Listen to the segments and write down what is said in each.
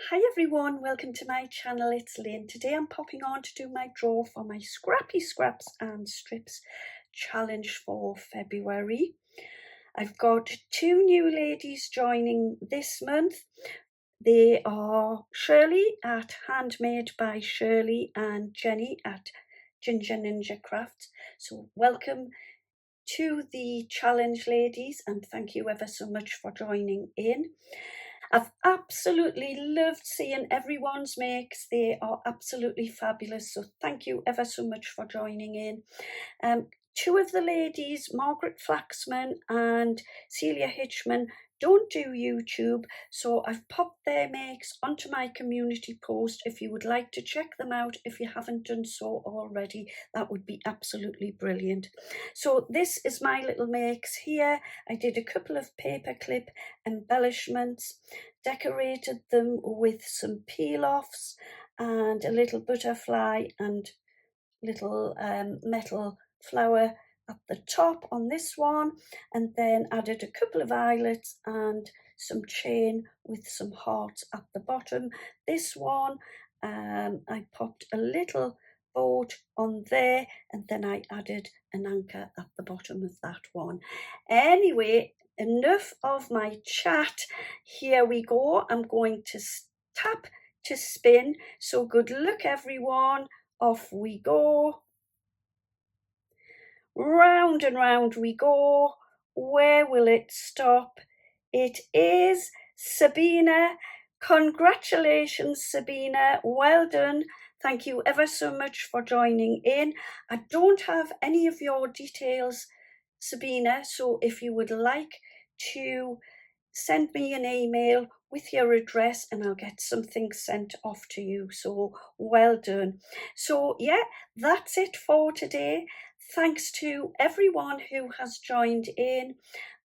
Hi everyone, welcome to my channel, it's Lynn. Today I'm popping on to do my draw for my Scrappy Scraps and Strips challenge for February. I've got two new ladies joining this month. They are Shirley at Handmade by Shirley and Jenny at Ginger Ninja Crafts. So welcome to the challenge, ladies, and thank you ever so much for joining in. I've absolutely loved seeing everyone's makes. They are absolutely fabulous. So thank you ever so much for joining in. Two of the ladies, Margaret Flaxman and Celia Hitchman, don't do YouTube, so I've popped their makes onto my community post. If you would like to check them out, if you haven't done so already, that would be absolutely brilliant. So this is my little makes here. I did a couple of paperclip embellishments, decorated them with some peel-offs and a little butterfly and little metal flower at the top on this one, and then added a couple of eyelets and some chain with some hearts at the bottom. This one I popped a little boat on there, and then I added an anchor at the bottom of that one. Anyway, enough of my chat. Here we go. I'm going to tap to spin. So good luck everyone. Off we go. Round and round we go. Where will it stop? It is Sabina. Congratulations, Sabina. Well done. Thank you ever so much for joining in. I don't have any of your details, Sabina, so if you would like to send me an email with your address and I'll get something sent off to you. So well done. So yeah, that's it for today. Thanks to everyone who has joined in.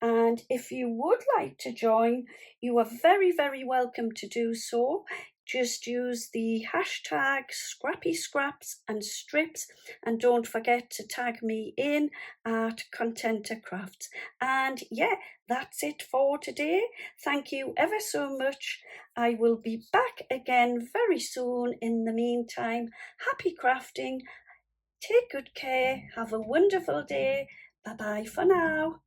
And if you would like to join, you are very, very welcome to do so. Just use the hashtag Scrappy Scraps and Strips, and don't forget to tag me in at Contenter Crafts. And yeah, that's it for today. Thank you ever so much. I will be back again very soon. In the meantime, happy crafting. Take good care. Have a wonderful day. Bye bye for now.